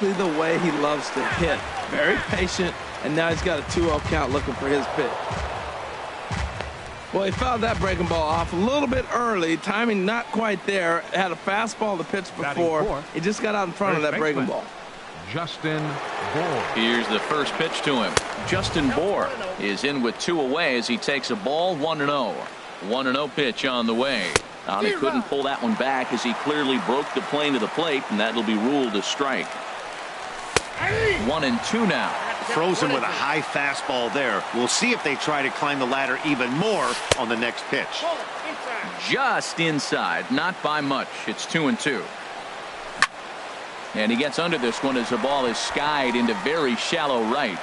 exactly the way he loves to hit. Very patient, and now he's got a 2-0 count looking for his pitch. Well, he fouled that breaking ball off a little bit early. Timing not quite there. Had a fastball to pitch before. He just got out in front of that breaking ball. Justin Bour. Here's the first pitch to him. Justin Bour is in with 2 away as he takes a ball. 1-0. 1-0 pitch on the way. He couldn't pull that one back as he clearly broke the plane to the plate, and that'll be ruled a strike. 1-2 now. Throws him with a high fastball there. We'll see if they try to climb the ladder even more on the next pitch. Just inside, not by much. It's 2-2. And he gets under this one as the ball is skied into very shallow right.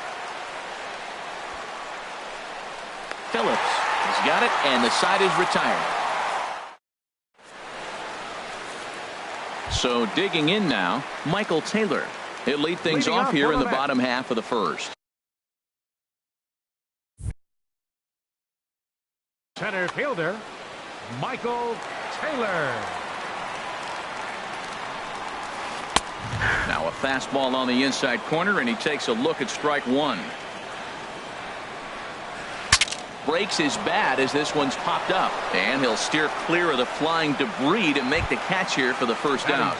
Phillips has got it, and the side is retired. So digging in now, Michael Taylor. He'll lead things off here in the bottom half of the first. Center fielder, Michael Taylor. Now a fastball on the inside corner, and he takes a look at strike one. Breaks his bat as this one's popped up, and he'll steer clear of the flying debris to make the catch here for the first out.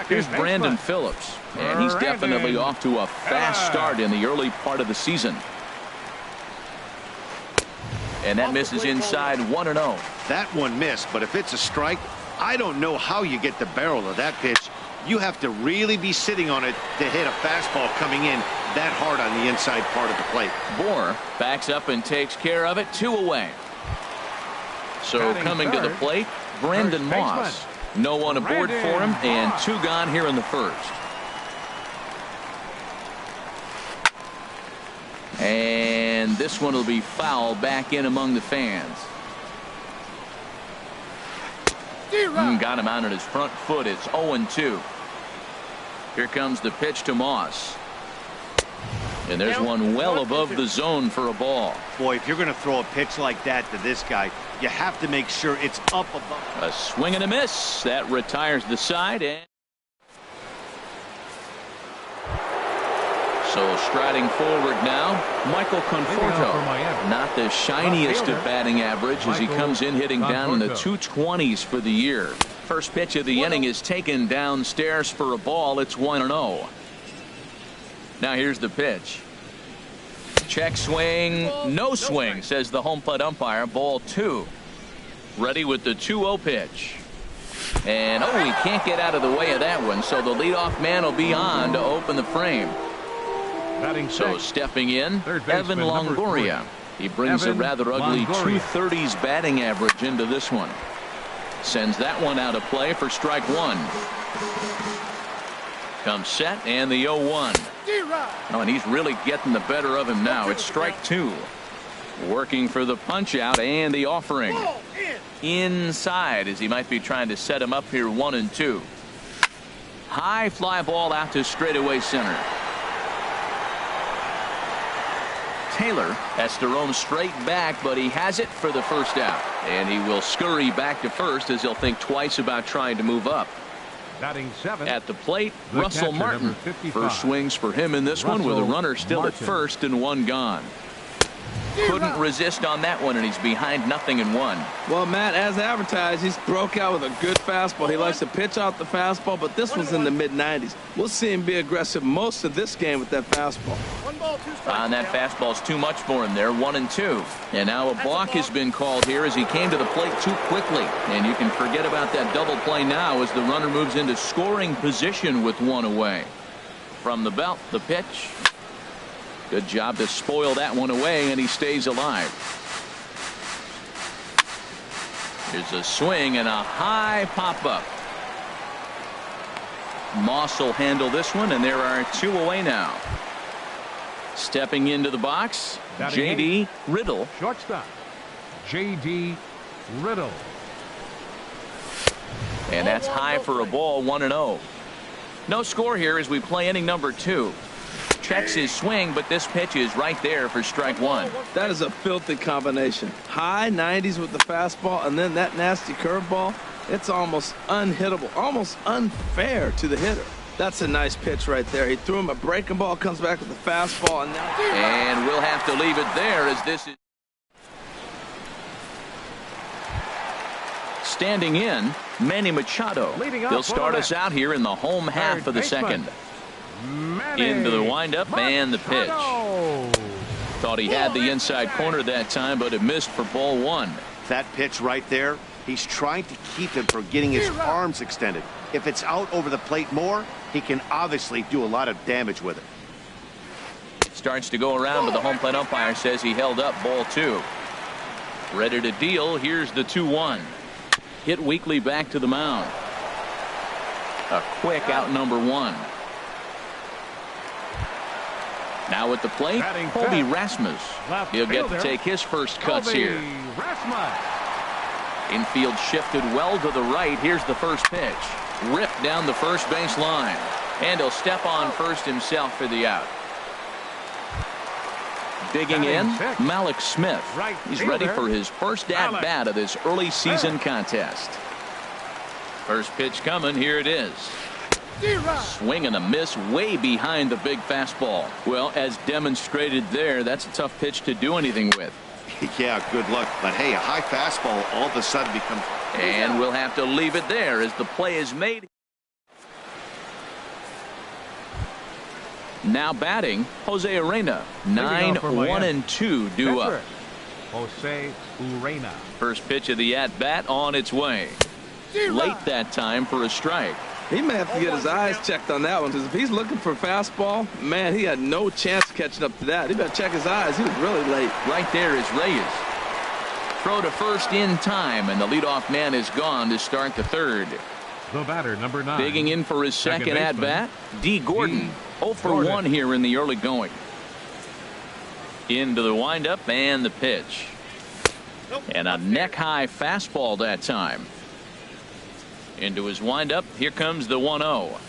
Here's Brandon Phillips, and he's definitely off to a fast start in the early part of the season. And that misses inside. 1-0. That one missed, but if it's a strike, I don't know how you get the barrel of that pitch. You have to really be sitting on it to hit a fastball coming in that hard on the inside part of the plate. Bour backs up and takes care of it. 2 away. So coming to the plate, Brandon Moss. No one aboard for him, and 2 gone here in the first. And this one will be foul back in among the fans. Got him out on his front foot. It's 0-2. Here comes the pitch to Moss. And there's one well above the zone for a ball. Boy, if you're going to throw a pitch like that to this guy, you have to make sure it's up above. A swing and a miss. That retires the side. And so striding forward now, Michael Conforto. Not the shiniest of batting average as he comes in hitting down in the 220s for the year. First pitch of the inning is taken downstairs for a ball. It's 1-0. Now here's the pitch. Check swing, no swing, says the home plate umpire. Ball 2. Ready with the 2-0 pitch. And he can't get out of the way of that one, so the leadoff man will be on to open the frame. So stepping in, Evan Longoria. He brings a rather ugly 230s batting average into this one. Sends that one out of play for strike one. Comes set, and the 0-1. And he's really getting the better of him now. It's strike 2. Working for the punch out and the offering. Inside as he might be trying to set him up here. 1-2. High fly ball out to straightaway center. Taylor has to roam straight back, but he has it for the first out. And he will scurry back to first as he'll think twice about trying to move up. At the plate, Russell Martin. First swings for him in this one with a runner still at first and 1 gone. Couldn't resist on that one, and he's behind 0-1. Well, Matt, as advertised, he's broke out with a good fastball. He likes to pitch out the fastball, but this one's in the mid-90s. We'll see him be aggressive most of this game with that fastball. And that fastball's too much for him there. 1-2. And now a balk has been called here as he came to the plate too quickly. And you can forget about that double play now as the runner moves into scoring position with 1 away. From the belt, the pitch. Good job to spoil that one away, and he stays alive. Here's a swing and a high pop-up. Moss will handle this one, and there are 2 away now. Stepping into the box, J.D. Riddle. Shortstop, J.D. Riddle. And that's high for a ball. 1-0. No score here as we play inning number 2. Checks his swing, but this pitch is right there for strike 1. That is a filthy combination. High 90s with the fastball, and then that nasty curveball. It's almost unhittable, almost unfair to the hitter. That's a nice pitch right there. He threw him a breaking ball, comes back with a fastball, and now... And we'll have to leave it there as this is... Standing in, Manny Machado. He'll start us out here in the home half of the second. Into the windup and the pitch. Thought he had the inside corner that time, but it missed for ball one. That pitch right there, he's trying to keep him from getting his arms extended. If it's out over the plate more, he can obviously do a lot of damage with it. Starts to go around, but the home plate umpire says he held up ball two. Ready to deal. Here's the 2-1. Hit weakly back to the mound. A quick out number one. Now at the plate, Colby Rasmus. He'll get to take his first cuts here. Infield shifted well to the right. Here's the first pitch. Ripped down the first base line. And he'll step on first himself for the out. Digging in, Malik Smith. He's ready for his first at-bat of this early season contest. First pitch coming. Here it is. Swing and a miss way behind the big fastball. Well, as demonstrated there, that's a tough pitch to do anything with. Yeah, good luck. But hey, a high fastball all of a sudden becomes... And we'll have to leave it there as the play is made. Now batting, Jose Urena. 9-1-2 due up. Jose Urena. First pitch of the at-bat on its way. Late that time for a strike. He may have to get his eyes checked on that one, because if he's looking for a fastball, man, he had no chance of catching up to that. He better check his eyes. He was really late. Right there is Reyes. Throw to first in time, and the leadoff man is gone to start the third. The batter, number 9. Digging in for his second at-bat, D. Gordon. 0 for 1 here in the early going. Into the windup and the pitch. And a neck-high fastball that time. Into his windup. Here comes the 1-0.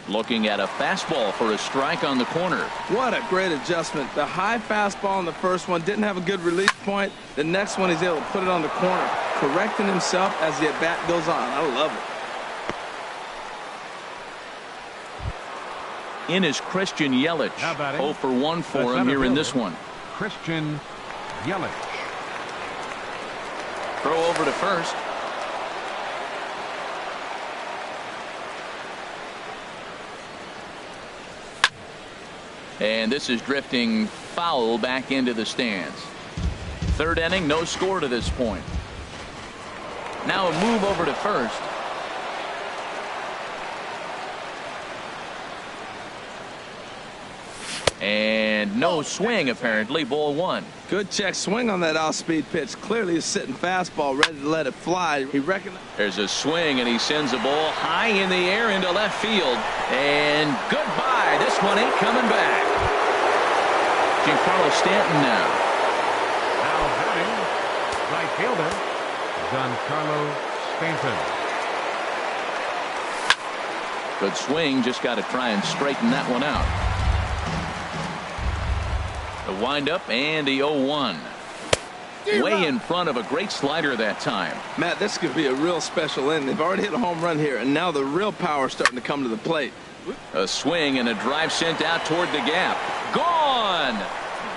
Looking at a fastball for a strike on the corner. What a great adjustment. The high fastball on the first one didn't have a good release point. The next one he's able to put it on the corner, correcting himself as the at-bat goes on. I love it. In is Christian Yelich. 0 for 1 for him here in this one. Christian Yelich. Throw over to first. And this is drifting foul back into the stands. Third inning, no score to this point. Now a move over to first. And no swing, apparently. Ball one. Good check swing on that off-speed pitch. Clearly a sitting fastball, ready to let it fly. He recognized. There's a swing, and he sends a ball high in the air into left field. And goodbye. This one ain't coming back. Giancarlo Stanton now. Now batting, right fielder, Giancarlo Stanton. Good swing. Just got to try and straighten that one out. The windup and the 0-1. Way in front of a great slider that time. Matt, this could be a real special inning. They've already hit a home run here, and now the real power is starting to come to the plate. A swing and a drive sent out toward the gap. Gone!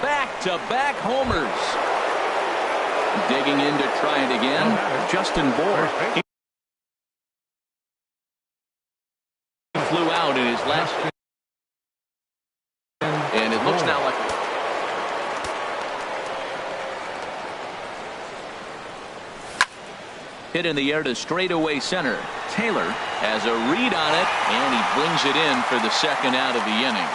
Back-to-back homers. Digging in to try it again. Justin Bour. He flew out in his last. And it looks now like. Hit in the air to straightaway center. Taylor has a read on it, and he brings it in for the second out of the inning.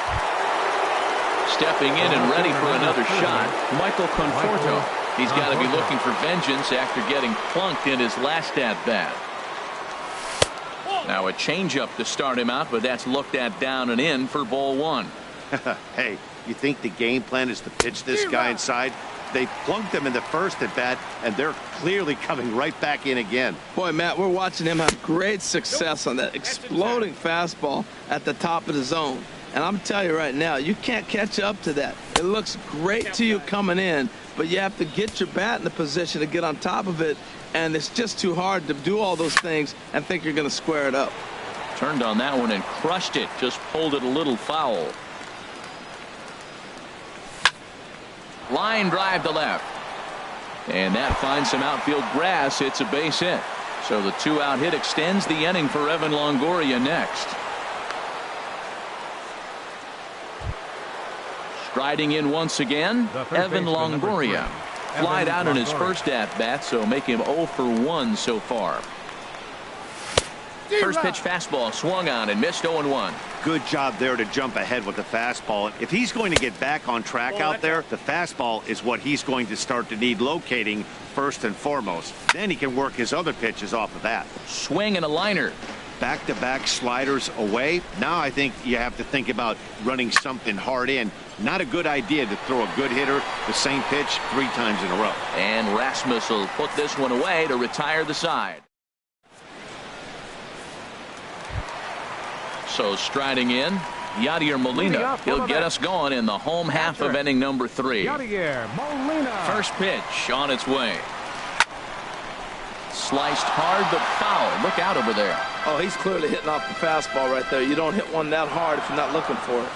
Stepping in and ready for another shot, Michael Conforto. He's got to be looking for vengeance after getting plunked in his last at-bat. Now a changeup to start him out, but that's looked at down and in for ball one. Hey, you think the game plan is to pitch this guy inside? They plunked him in the first at bat, and they're clearly coming right back in again. Boy, Matt, we're watching him have great success on that exploding fastball at the top of the zone. And I'm telling you right now, you can't catch up to that. It looks great to you coming in, but you have to get your bat in the position to get on top of it, and it's just too hard to do all those things and think you're going to square it up. Turned on that one and crushed it. Just pulled it a little foul. Line drive to left. And that finds some outfield grass. It's a base hit. So the 2-out hit extends the inning for Evan Longoria next. Striding in once again, Evan Longoria. Flied out in his first at-bat, so make him 0 for 1 so far. First pitch fastball swung on and missed 0-1. Good job there to jump ahead with the fastball. If he's going to get back on track out there, the fastball is what he's going to start to need locating first and foremost. Then he can work his other pitches off of that. Swing and a liner. Back-to-back sliders away. Now I think you have to think about running something hard in. Not a good idea to throw a good hitter the same pitch 3 times in a row. And Rasmus will put this one away to retire the side. So striding in, Yadier Molina. He'll get us going in the home half of inning number 3. Yadier Molina. First pitch on its way. Sliced hard but foul. Look out over there. Oh, he's clearly hitting off the fastball right there. You don't hit one that hard if you're not looking for it.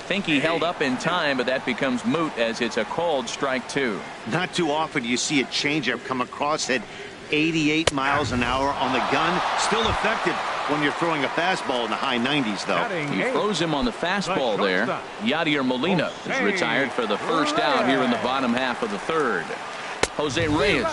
Think he held up in time, but that becomes moot as it's a called strike 2. Not too often you see a changeup come across at 88 miles an hour on the gun. Still effective when you're throwing a fastball in the high 90s, though. He throws him on the fastball there. Yadier Molina is retired for the first out here in the bottom half of the 3rd. Jose Reyes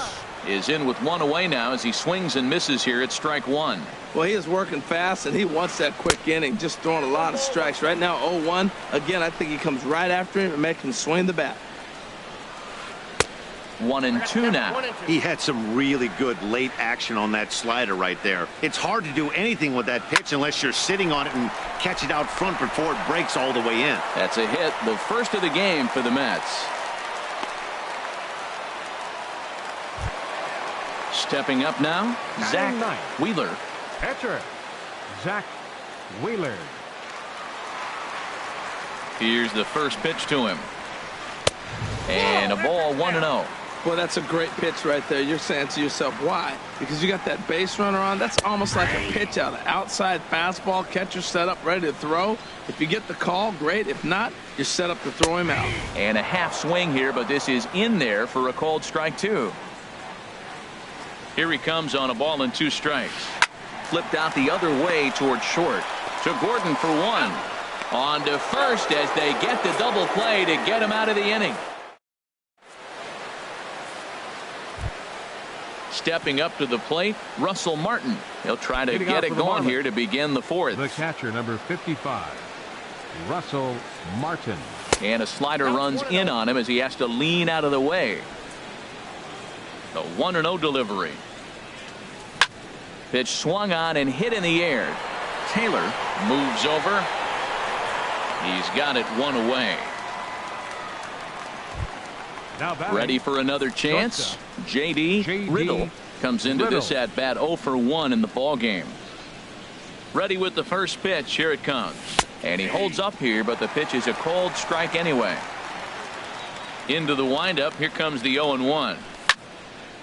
is in with 1 away now as he swings and misses here at strike 1. Well, he is working fast, and he wants that quick inning, just throwing a lot of strikes. Right now, 0-1. Again, I think he comes right after him and makes him swing the bat. 1-2 now. He had some really good late action on that slider right there. It's hard to do anything with that pitch unless you're sitting on it and catch it out front before it breaks all the way in. That's a hit, the first of the game for the Mets. Stepping up now, Zach Wheeler. Catcher, Zach Wheeler. Here's the first pitch to him. And a ball 1-0. Well, that's a great pitch right there. You're saying to yourself, why? Because you got that base runner on. That's almost like a pitch out. An outside fastball, catcher set up, ready to throw. If you get the call, great. If not, you're set up to throw him out. And a half swing here, but this is in there for a called strike 2. Here he comes on a ball and 2 strikes. Flipped out the other way towards short. To Gordon for 1. On to first as they get the double play to get him out of the inning. Stepping up to the plate, Russell Martin. He'll try to get it going here to begin the 4th. The catcher, number 55, Russell Martin. And a slider runs in on him as he has to lean out of the way. The 1-0 delivery. Pitch swung on and hit in the air. Taylor moves over. He's got it 1 away. Ready for another chance. J.D. Riddle comes into this at bat 0 for 1 in the ball game. Ready with the first pitch. Here it comes. And he holds up here, but the pitch is a called strike anyway. Into the windup. Here comes the 0-1.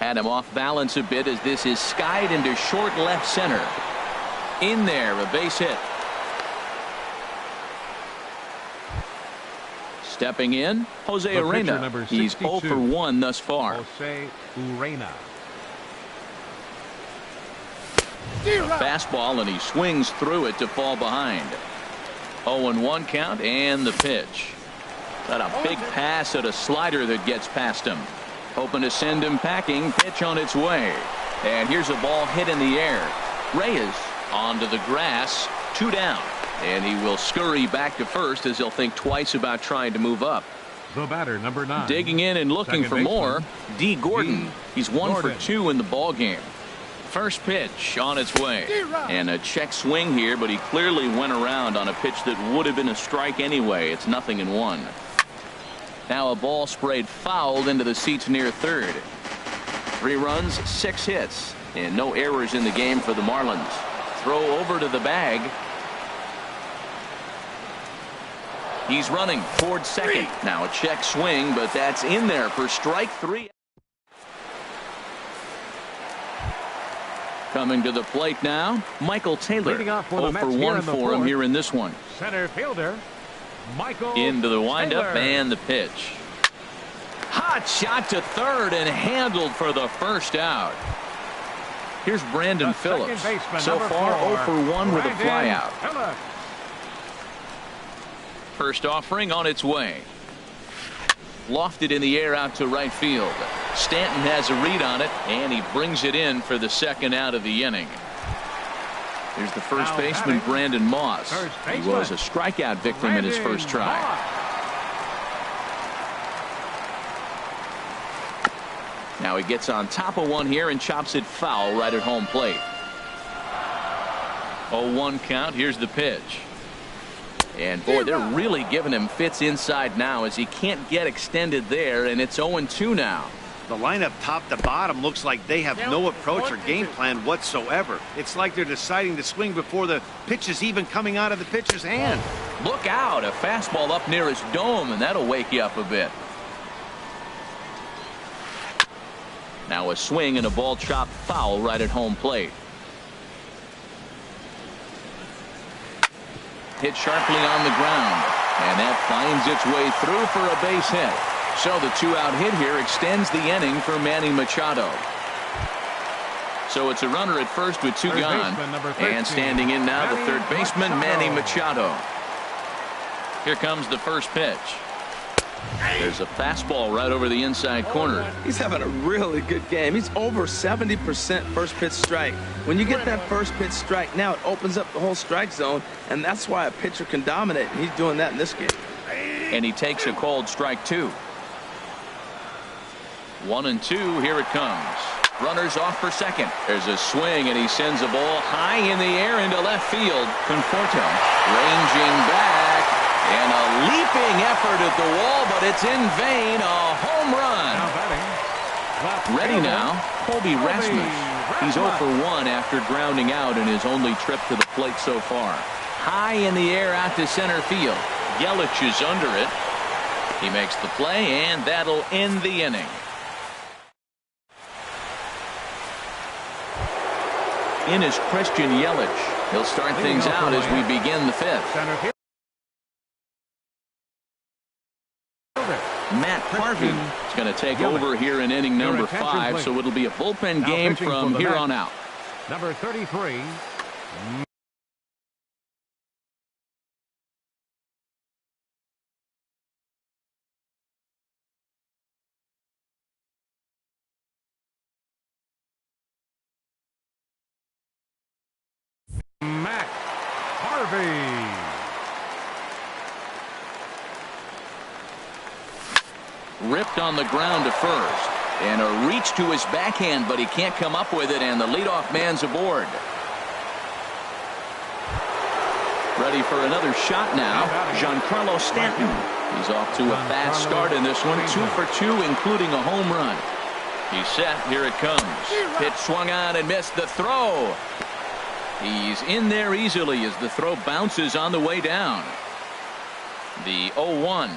Had him off balance a bit as this is skied into short left center. In there, a base hit. Stepping in, Jose Urena. He's 0 for 1 thus far. Jose Urena. Fastball, and he swings through it to fall behind. 0-1 count, and the pitch. Got a big pass at a slider that gets past him. Hoping to send him packing. Pitch on its way. And here's a ball hit in the air. Reyes onto the grass. 2 down. And he will scurry back to first as he'll think twice about trying to move up. The batter, number 9. Digging in and looking for more. D. Gordon. He's 1 for 2 in the ball game. First pitch on its way. And a check swing here, but he clearly went around on a pitch that would have been a strike anyway. It's 0-1. Now a ball sprayed fouled into the seats near third. 3 runs, 6 hits, and no errors in the game for the Marlins. Throw over to the bag. He's running toward second. Now a check swing, but that's in there for strike 3. Coming to the plate now, Michael Taylor. 0 for 1 for him here in this one. Center fielder, Michael into the windup Taylor. and the pitch. Hot shot to third and handled for the first out. Here's Brandon Phillips. So far 0 for 1 with a flyout. First offering on its way. Lofted in the air out to right field. Stanton has a read on it, and he brings it in for the second out of the inning. Here's the first baseman, Brandon Moss. He was a strikeout victim in his first try. Now he gets on top of one here and chops it foul right at home plate. 0-1 count. Here's the pitch. And boy, they're really giving him fits inside now as he can't get extended there, and it's 0-2 now. The lineup top to bottom looks like they have no approach or game plan whatsoever. It's like they're deciding to swing before the pitch is even coming out of the pitcher's hand. Look out, a fastball up near his dome, and that'll wake you up a bit. Now a swing and a ball chopped foul right at home plate. Hit sharply on the ground, and that finds its way through for a base hit. So the 2-out hit here extends the inning for Manny Machado. So it's a runner at first with 2 gone, and standing in now the third baseman, Manny Machado. Here comes the first pitch. There's a fastball right over the inside corner. He's having a really good game. He's over 70% first pitch strike. When you get that first pitch strike, now it opens up the whole strike zone, and that's why a pitcher can dominate, and he's doing that in this game. And he takes a called strike 2. 1-2, here it comes. Runners off for second. There's a swing, and he sends a ball high in the air into left field. Conforto ranging back, and a leaping effort at the wall, but it's in vain. A home run. Ready now, Colby Rasmus. He's 0 for 1 after grounding out in his only trip to the plate so far. High in the air out to center field. Yelich is under it. He makes the play, and that'll end the inning. In is Christian Yelich. He'll start things out as we begin the 5th. Matt Harvey is going to take over here in inning number 5, so it'll be a bullpen game from here on out. Number 33. Matt Harvey. Ripped on the ground to first, and a reach to his backhand, but he can't come up with it, and the leadoff man's aboard. Ready for another shot now, Giancarlo Stanton. He's off to a fast start in this one, 2 for 2, including a home run. He's set, here it comes. Pitch swung on and missed the throw. He's in there easily as the throw bounces on the way down. The 0-1.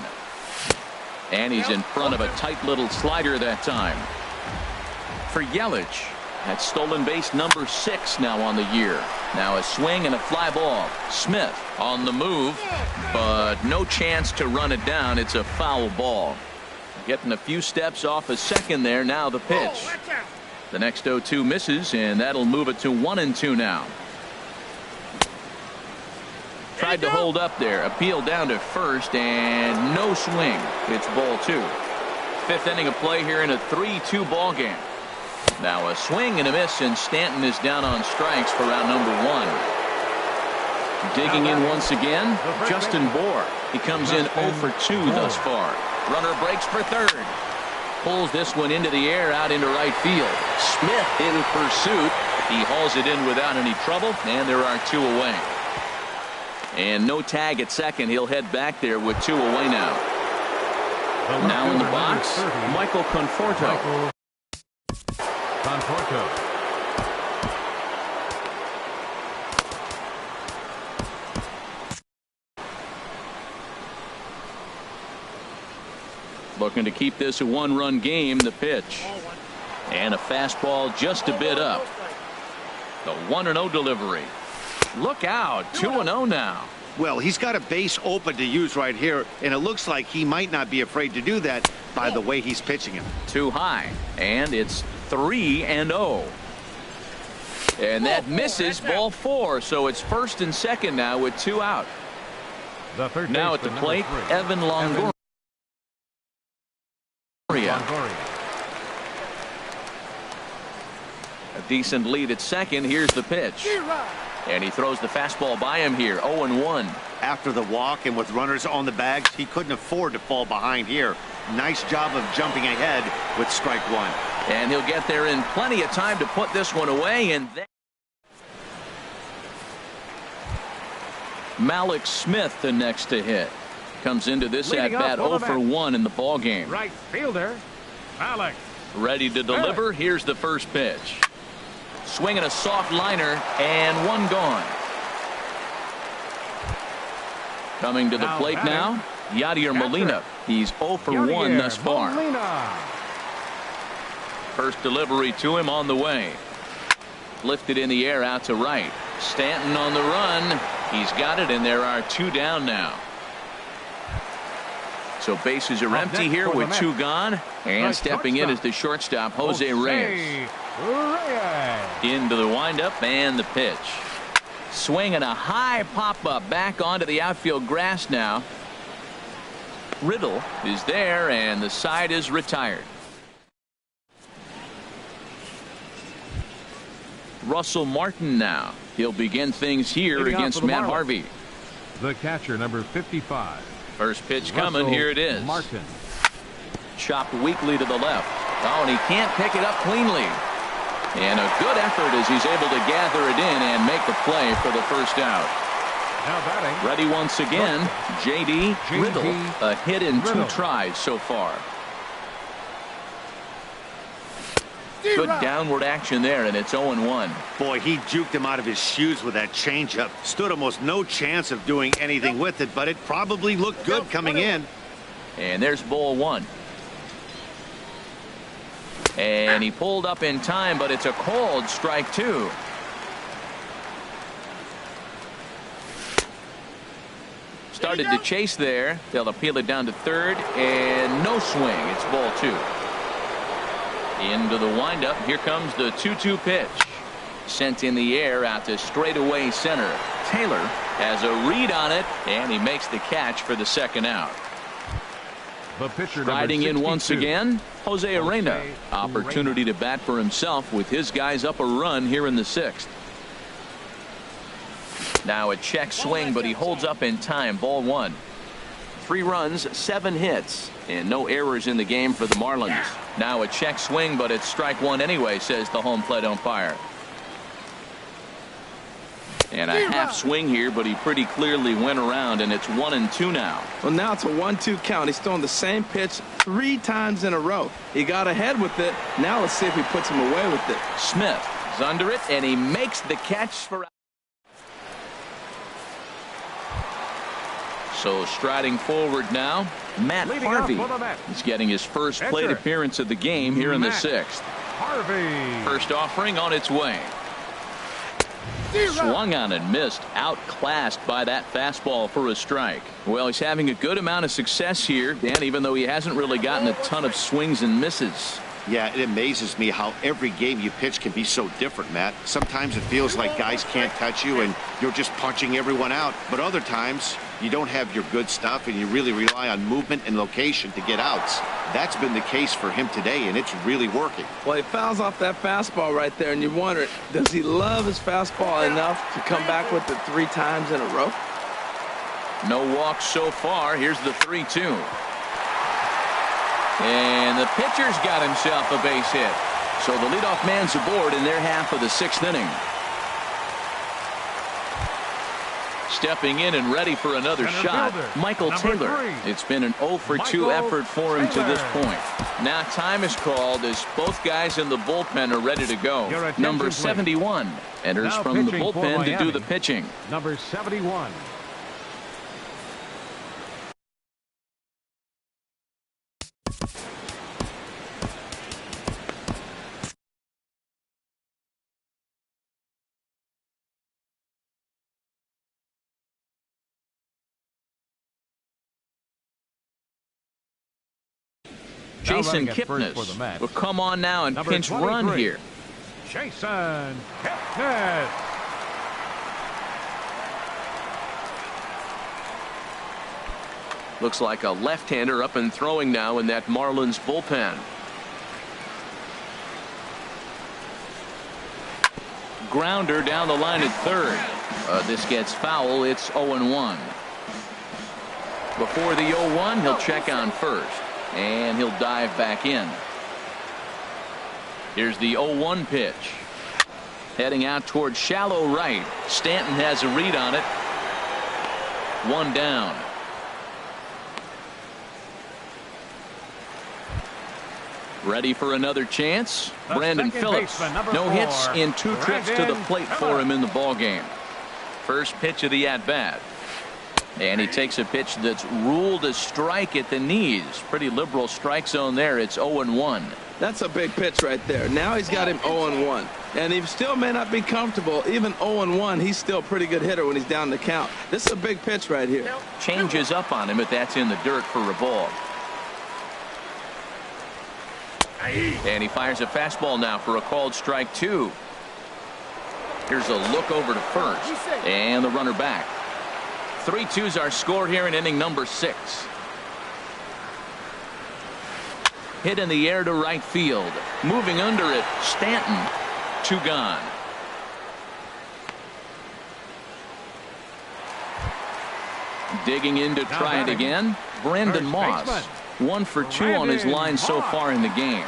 And he's in front of a tight little slider that time. For Yelich, that's stolen base number 6 now on the year. Now a swing and a fly ball. Smith on the move, but no chance to run it down. It's a foul ball. Getting a few steps off a second there. Now the pitch. The next 0-2 misses, and that'll move it to 1-2 now. Tried to hold up there, appeal down to first, and no swing. It's ball 2. 5th inning of play here in a 3-2 ball game. Now a swing and a miss, and Stanton is down on strikes for round number 1. Digging in once again, Justin Bour. He comes in 0 for 2 thus far. Runner breaks for third. Pulls this one into the air out into right field. Smith in pursuit. He hauls it in without any trouble, and there are 2 away. And no tag at second. He'll head back there with 2 away now. Now in the box, Michael Conforto. Looking to keep this a 1-run game. The pitch. And a fastball just a bit up. The 1-0 delivery. Look out. 2-0 now. Well, he's got a base open to use right here, and it looks like he might not be afraid to do that by the way he's pitching him. Too high, and it's 3-0. And that misses ball 4, so it's first and second now with 2 out. Now at the plate, Evan Longoria. A decent lead at second. Here's the pitch. And he throws the fastball by him here. 0-1. After the walk and with runners on the bags, he couldn't afford to fall behind here. Nice job of jumping ahead with strike 1. And he'll get there in plenty of time to put this one away. And then Malik Smith, the next to hit, comes into this at bat 0 for 1 in the ball game. Right fielder, Malik. Ready to deliver. Here's the first pitch. Swinging a soft liner, and 1 gone. Coming to the plate now, Yadier Molina. He's 0 for 1 thus far. First delivery to him on the way. Lifted in the air out to right. Stanton on the run. He's got it, and there are 2 down now. So bases are empty here with 2 gone. And stepping in is the shortstop, Jose Reyes. Into the windup and the pitch. Swinging a high pop-up back onto the outfield grass now. Riddle is there, and the side is retired. Russell Martin now. He'll begin things here against Matt Harvey. The catcher, number 55. First pitch coming. Here it is. Martin. Chopped weakly to the left. Oh, and he can't pick it up cleanly. And a good effort as he's able to gather it in and make the play for the first out. Now batting. Ready once again, J.D. Riddle. A hit in 2 tries so far. Good downward action there, and it's 0-1. Boy, he juked him out of his shoes with that changeup. Stood almost no chance of doing anything with it, but it probably looked good coming in. And there's ball 1. And he pulled up in time, but it's a called strike 2. Started to chase there. They'll appeal it down to third, and no swing. It's ball 2. Into the windup. Here comes the 2-2 pitch. Sent in the air out to straightaway center. Taylor has a read on it, and he makes the catch for the second out. The pitcher, riding in once again, Jose Arena. Opportunity to bat for himself with his guys up a run here in the 6th. Now a check swing, but he holds up in time. Ball 1. 3 runs, 7 hits, and no errors in the game for the Marlins. Now a check swing, but it's strike 1 anyway, says the home plate umpire. And a half swing here, but he pretty clearly went around, and it's 1-2 now. Well, now it's a 1-2 count. He's throwing the same pitch 3 times in a row. He got ahead with it. Now let's see if he puts him away with it. Smith is under it, and he makes the catch for. So striding forward now, Matt Harvey. He's getting his first plate appearance of the game here in the 6th. Harvey. First offering on its way. Swung on and missed. Outclassed by that fastball for a strike. Well, he's having a good amount of success here, Dan, even though he hasn't really gotten a ton of swings and misses. Yeah, it amazes me how every game you pitch can be so different, Matt. Sometimes it feels like guys can't touch you and you're just punching everyone out. But other times you don't have your good stuff and you really rely on movement and location to get outs. That's been the case for him today, and it's really working. Well, he fouls off that fastball right there, and you wonder, does he love his fastball enough to come back with it 3 times in a row? No walks so far. Here's the 3-2. And the pitcher's got himself a base hit. So the leadoff man's aboard in their half of the 6th inning. Stepping in and ready for another shot, Michael Taylor. It's been an 0 for 2 effort for him to this point. Now time is called as both guys in the bullpen are ready to go. Number 71 enters from the bullpen to do the pitching. Number 71. Jason Kipnis will come on now and pinch run here. Jason Kipnis. Looks like a left-hander up and throwing now in that Marlins bullpen. Grounder down the line at third. This gets foul. It's 0-1. Before the 0-1, he'll check on first, and he'll dive back in. Here's the 0-1 pitch. Heading out towards shallow right. Stanton has a read on it. One down. Ready for another chance. Brandon Phillips. No hits in 2 trips to the plate for him in the ballgame. First pitch of the at-bat. And he takes a pitch that's ruled a strike at the knees. Pretty liberal strike zone there. It's 0-1. That's a big pitch right there. Now he's got him 0-1. And he still may not be comfortable. Even 0-1, he's still a pretty good hitter when he's down the count. This is a big pitch right here. Changes up on him, but that's in the dirt for a ball. And he fires a fastball now for a called strike 2. Here's a look over to first. And the runner back. 3-2's our score here in inning number 6. Hit in the air to right field. Moving under it, Stanton. 2 gone. Digging in to try it again. Brandon Moss. 1 for 2 on his line so far in the game.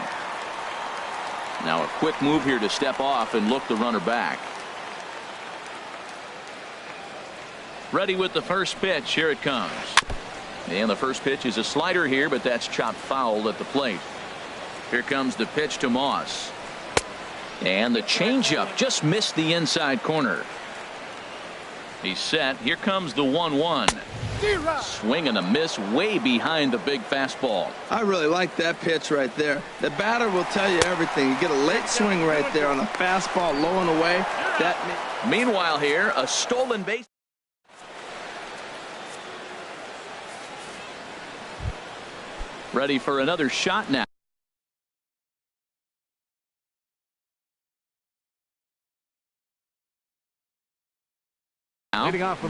Now a quick move here to step off and look the runner back. Ready with the first pitch. Here it comes. And the first pitch is a slider here, but that's chopped foul at the plate. Here comes the pitch to Moss. And the changeup just missed the inside corner. He's set. Here comes the 1-1. Swing and a miss way behind the big fastball. I really like that pitch right there. The batter will tell you everything. You get a late swing right there on a fastball low and away. Meanwhile here, a stolen base. Ready for another shot now.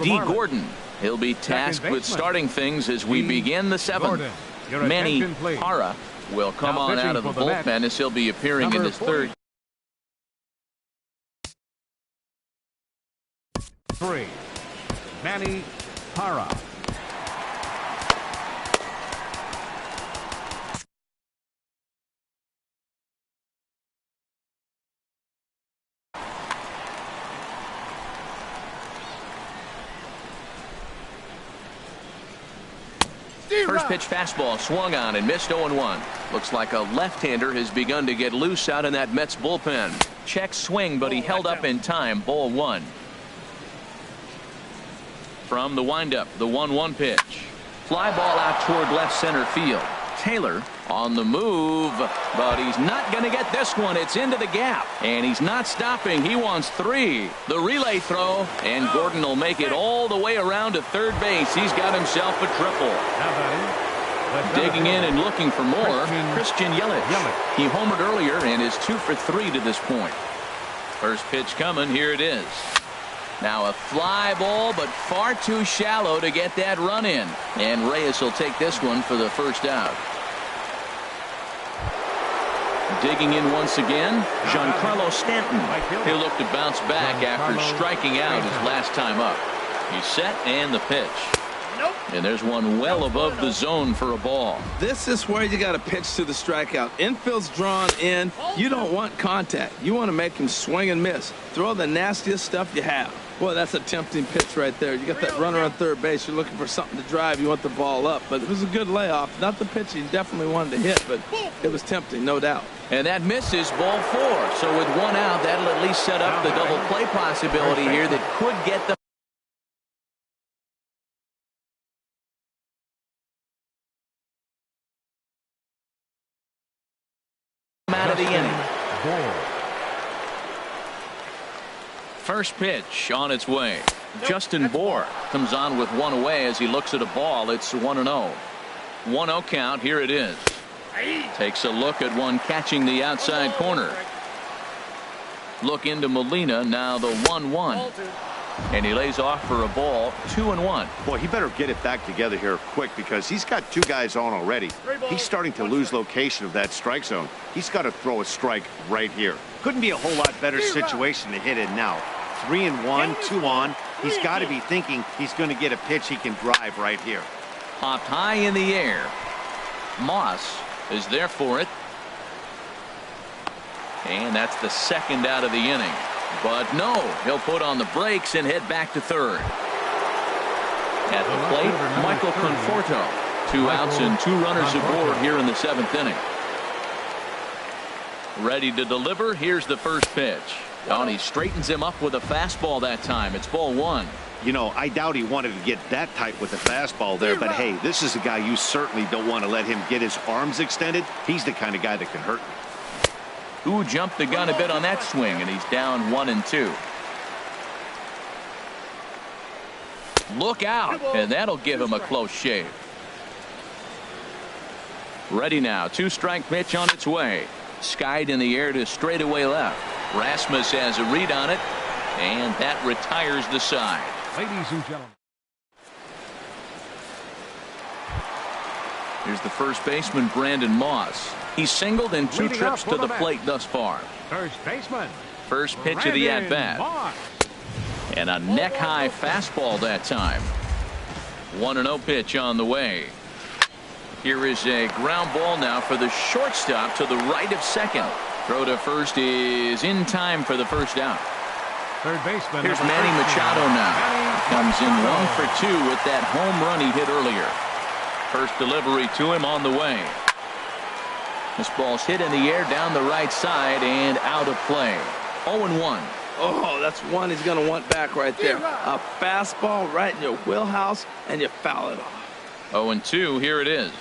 D. Gordon. He'll be tasked with starting things as we begin the 7th. Manny Parra will come on out of the bullpen as he'll be appearing in his 3rd. 3. Manny Parra. First pitch fastball swung on and missed 0-1. Looks like a left-hander has begun to get loose out in that Mets bullpen. Check swing, but he held up in time. Ball 1. From the windup, the 1-1 pitch. Fly ball out toward left center field. Taylor on the move, but he's not going to get this one. It's into the gap, and he's not stopping. He wants 3. The relay throw, and Gordon will make it all the way around to third base. He's got himself a triple. Digging in and looking for more, Christian Yelich. He homered earlier and is 2 for 3 to this point. First pitch coming. Here it is. Now a fly ball, but far too shallow to get that run in. And Reyes will take this one for the first out. Digging in once again, Giancarlo Stanton. He'll look to bounce back after striking out his last time up. He's set and the pitch. And there's one well above the zone for a ball. This is where you got to pitch to the strikeout. Infield's drawn in. You don't want contact. You want to make him swing and miss. Throw the nastiest stuff you have. Boy, that's a tempting pitch right there. You got that runner on third base. You're looking for something to drive. You want the ball up. But it was a good layoff. Not the pitch he definitely wanted to hit, but it was tempting, no doubt. And that misses ball 4. So with 1 out, that'll at least set up the double play possibility here that could get the out of the inning. First pitch on its way. Justin Bour comes on with 1 away as he looks at a ball. It's 1-0. 1-0 count. Here it is. Takes a look at one catching the outside corner. Look into Molina, now the 1-1. And he lays off for a ball, 2-1. Boy, he better get it back together here quick because he's got two guys on already. He's starting to lose location of that strike zone. He's got to throw a strike right here. Couldn't be a whole lot better situation to hit in now. 3-1, 2 on. He's got to be thinking he's going to get a pitch he can drive right here. Popped high in the air. Moss is there for it. And that's the second out of the inning. But no, he'll put on the brakes and head back to third. At the plate, Michael Conforto. 2 outs and 2 runners aboard here in the 7th inning. Ready to deliver. Here's the first pitch. And he straightens him up with a fastball that time. It's ball 1. You know, I doubt he wanted to get that tight with the fastball there, but hey, this is a guy you certainly don't want to let him get his arms extended. He's the kind of guy that can hurt you. Who jumped the gun a bit on that swing, and he's down 1-2. Look out, and that'll give him a close shave. Ready now, 2-strike pitch on its way. Skied in the air to straightaway left. Rasmus has a read on it, and that retires the side. Ladies and gentlemen. Here's the first baseman, Brandon Moss. He's singled in 2 trips to the plate thus far. First baseman. First pitch of the at-bat. And a neck-high fastball that time. 1-0 pitch on the way. Here is a ground ball now for the shortstop to the right of second. Throw to first is in time for the first out. Third baseman. Here's Manny Machado now. Comes in 1 for 2 with that home run he hit earlier. First delivery to him on the way. This ball's hit in the air down the right side and out of play. 0-1. Oh, that's one he's going to want back right there. A fastball right in your wheelhouse, and you foul it off. 0-2, here it is.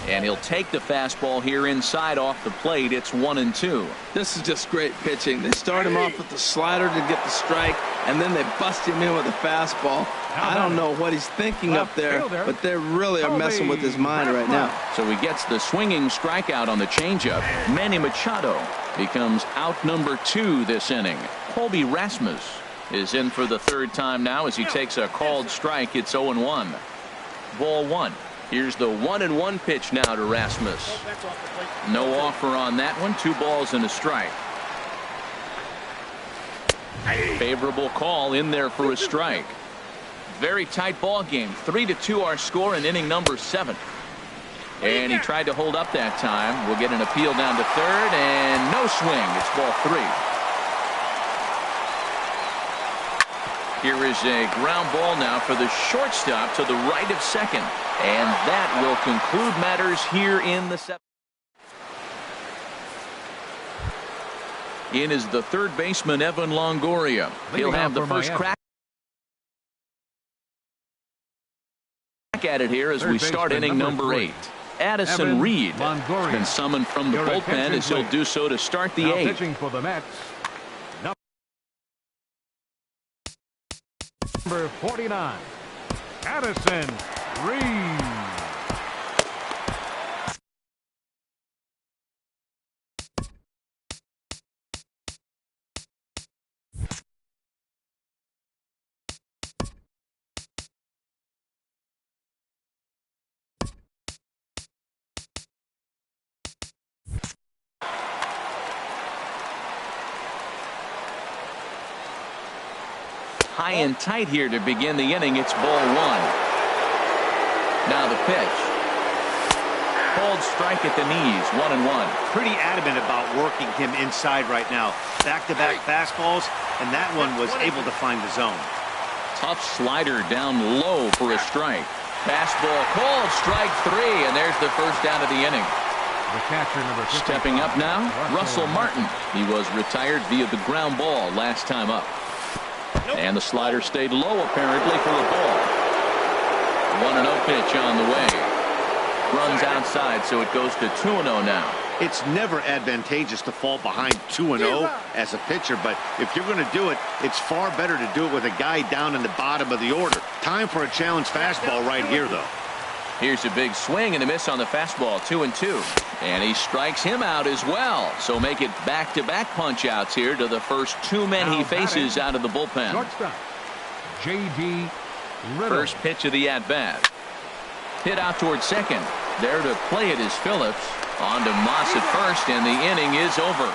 And he'll take the fastball here inside off the plate. It's 1-2. This is just great pitching. They start him off with the slider to get the strike, and then they bust him in with a fastball. I don't know what he's thinking up there, but they really are messing with his mind right now. So he gets the swinging strikeout on the changeup. Manny Machado becomes out number 2 this inning. Colby Rasmus is in for the 3rd time now as he takes a called strike. It's 0-1. Ball 1. Here's the 1-1 pitch now to Rasmus. No offer on that one. 2 balls and a strike. Favorable call in there for a strike. Very tight ball game. 3-2 our score in inning number 7. And he tried to hold up that time. We'll get an appeal down to third and no swing. It's ball 3. Here is a ground ball now for the shortstop to the right of second. And that will conclude matters here in the 7th. In is the third baseman, Evan Longoria. He'll have the first crack at it here as we start inning number 8. Addison Reed has been summoned from the bullpen as he'll do so to start the 8th. Pitching for the Mets, number 49, Addison Reed. High and tight here to begin the inning. It's ball 1. Now the pitch. Called strike at the knees. 1-1. Pretty adamant about working him inside right now. Back-to-back fastballs, and that one was able to find the zone. Tough slider down low for a strike. Fastball called strike 3, and there's the first out of the inning. The catcher, number 55, Stepping up now, Russell Martin. He was retired via the ground ball last time up. And the slider stayed low apparently for a ball. 1-0 pitch on the way. Runs outside, so it goes to 2-0 now. It's never advantageous to fall behind 2-0 as a pitcher, but if you're going to do it, it's far better to do it with a guy down in the bottom of the order. Time for a challenge fastball right here, though. Here's a big swing and a miss on the fastball. 2-2. And he strikes him out as well. So make it back-to-back punch-outs here to the first two men he faces out of the bullpen. Shortstop, J.D. Riddle. First pitch of the at-bat. Hit out towards second. There to play it is Phillips. On to Moss at first, and the inning is over.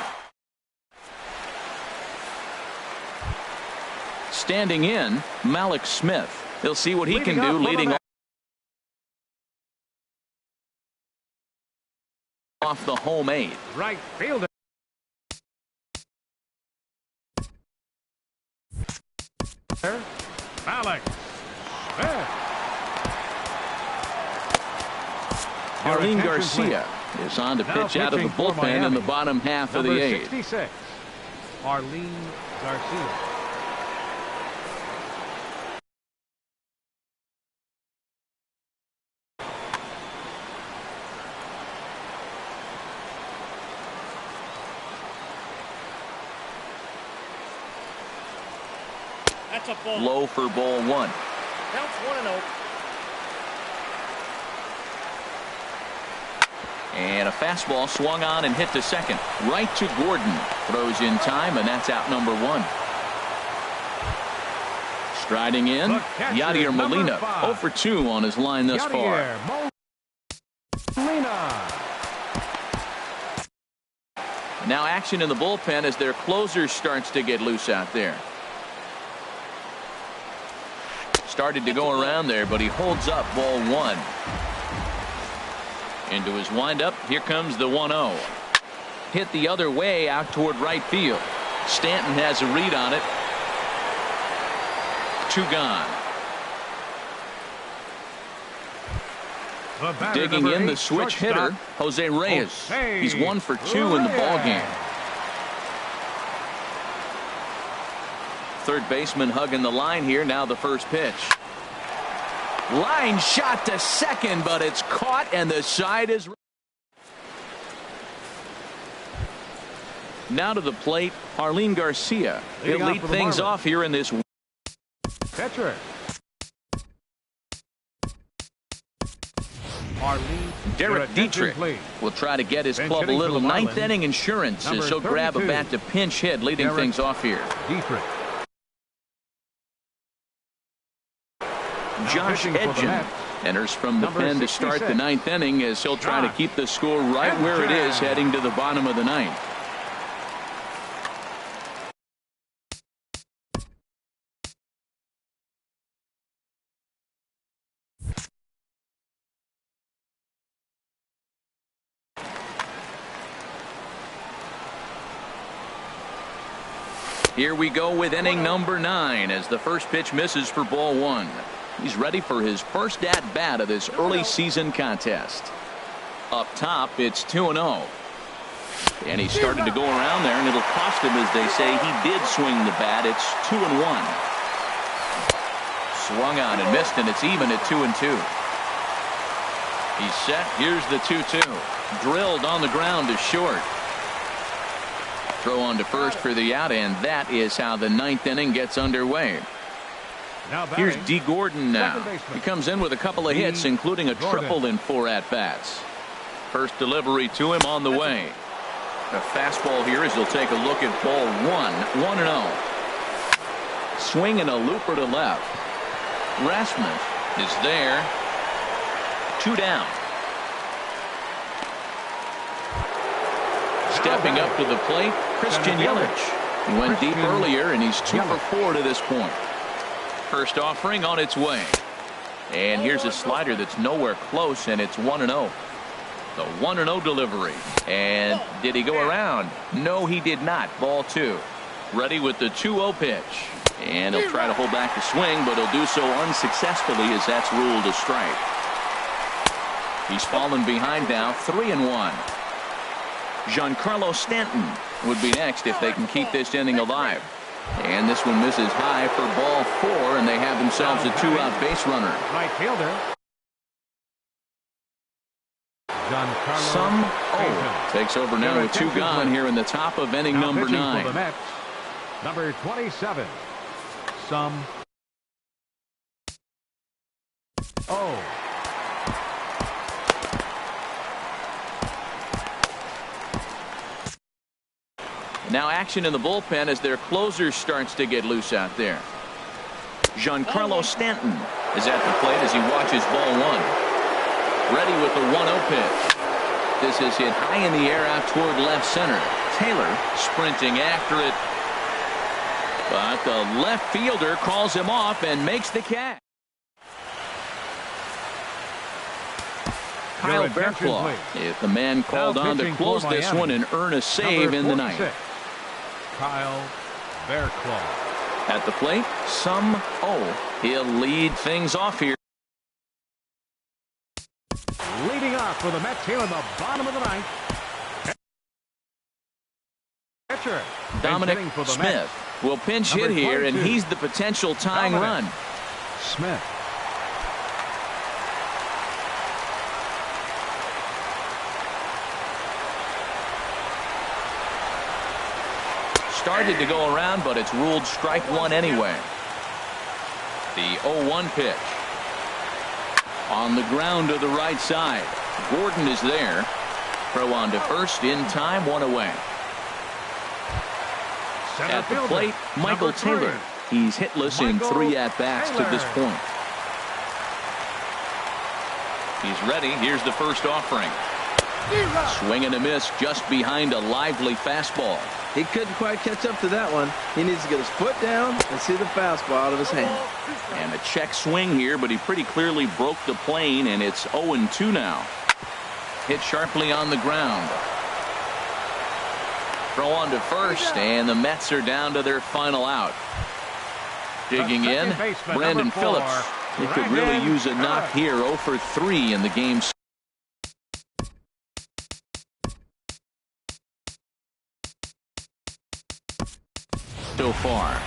Standing in, Malik Smith. He'll see what he can do leading off the home 8. Right fielder. Malik Smith. Arlene Garcia is on to pitch out of the bullpen in the bottom half of the 8th. 66, Arlene Garcia. That's a ball. Low for ball 1. Counts 1-0. And a fastball swung on and hit to second. Right to Gordon. Throws in time, and that's out number 1. Striding in, Yadier Molina. 0 for 2 on his line thus far. Molina. Now action in the bullpen as their closer starts to get loose out there. Started to go around there, but he holds up ball 1. Into his windup. Here comes the 1-0. Hit the other way out toward right field. Stanton has a read on it. 2 gone. Digging in the switch hitter, Jose Reyes. He's 1 for 2 in the ballgame. Third baseman hugging the line here. Now the first pitch. Line shot to second, but it's caught, and the side is. Now to the plate, Arlene Garcia. He'll lead things off here in this. Catcher. Derek Dietrich will try to get his club a little ninth inning insurance as he'll grab a bat to pinch hit, leading things off here. Dietrich. Josh Edgen enters from the pen to start the ninth inning as he'll try to keep the score right where it is heading to the bottom of the ninth. Here we go with inning number 9 as the first pitch misses for ball 1. He's ready for his first at-bat of this early season contest. Up top, it's 2-0. And he started to go around there, and it'll cost him, as they say. He did swing the bat. It's 2-1. Swung on and missed, and it's even at 2-2. He's set. Here's the 2-2. Drilled on the ground to short. Throw on to first for the out, and that is how the ninth inning gets underway. Here's D. Gordon now. He comes in with a couple of hits, including a triple in 4 at-bats. First delivery to him on the way. A fastball here as he'll take a look at ball 1. 1-0. Swing and a looper to left. Rasmus is there. 2 down. Stepping up to the plate, Christian Yelich. He went deep earlier, and he's 2 for 4 to this point. First offering on its way. And here's a slider that's nowhere close, and it's 1-0. The 1-0 delivery. And did he go around? No, he did not. Ball 2. Ready with the 2-0 pitch. And he'll try to hold back the swing, but he'll do so unsuccessfully as that's ruled a strike. He's fallen behind now, 3-1. Giancarlo Stanton would be next if they can keep this inning alive. And this one misses high for ball 4, and they have themselves a 2-out base runner. Right fielder. Some takes over now with 2 gone here in the top of inning number 9. For the Mets, number 27. Some. Now action in the bullpen as their closer starts to get loose out there. Giancarlo Stanton is at the plate as he watches ball 1. Ready with the 1-0 pitch. This is hit high in the air out toward left center. Taylor sprinting after it. But the left fielder calls him off and makes the catch. Kyle Bearclaw is the man called on to close this one and earn a save in the ninth. Kyle Bearclaw. At the plate, Sum Oh. He'll lead things off here. Leading off for the Mets here in the bottom of the ninth. Pitcher Dominic Smith will pinch hit here, and he's the potential tying run. Smith. Started to go around, but it's ruled strike 1 anyway. The 0-1 pitch. On the ground to the right side. Gordon is there. Throw on to first in time, 1 away. At the plate, Michael Taylor. He's hitless in 3 at-bats to this point. He's ready. Here's the first offering. Swing and a miss just behind a lively fastball. He couldn't quite catch up to that one. He needs to get his foot down and see the fastball out of his hand. And a check swing here, but he pretty clearly broke the plane, and it's 0-2 now. Hit sharply on the ground. Throw on to first, and the Mets are down to their final out. Digging in, Brandon Phillips. He could really use a knock here. 0 for 3 in the game so far.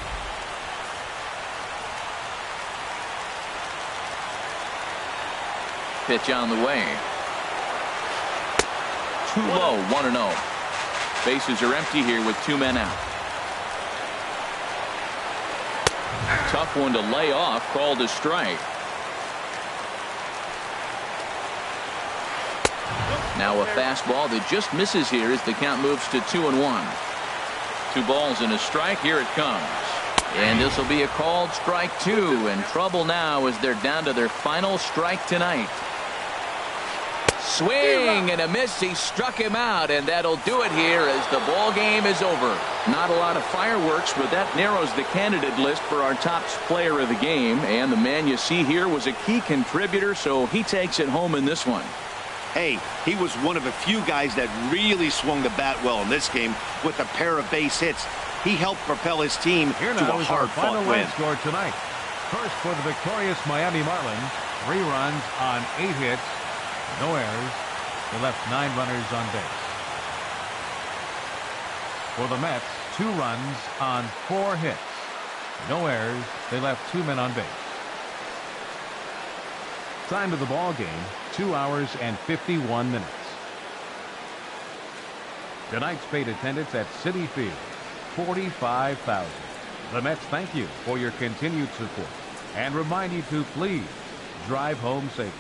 Pitch on the way. Too low, 1-0. Bases are empty here with 2 men out. Tough one to lay off, called a strike. Now a fastball that just misses here as the count moves to 2-1. 2 balls and a strike. Here it comes. And this will be a called strike 2. And trouble now as they're down to their final strike tonight. Swing and a miss. He struck him out, and that'll do it here as the ball game is over. Not a lot of fireworks, but that narrows the candidate list for our top player of the game. And the man you see here was a key contributor, so he takes it home in this one. Hey, he was one of a few guys that really swung the bat well in this game with a pair of base hits. He helped propel his team to a hard-fought win. Score tonight. First for the victorious Miami Marlins, 3 runs on 8 hits, no errors. They left 9 runners on base. For the Mets, 2 runs on 4 hits, no errors. They left 2 men on base. Time of the ball game, 2 hours and 51 minutes. Tonight's paid attendance at Citi Field, 45,000. The Mets thank you for your continued support and remind you to please drive home safely.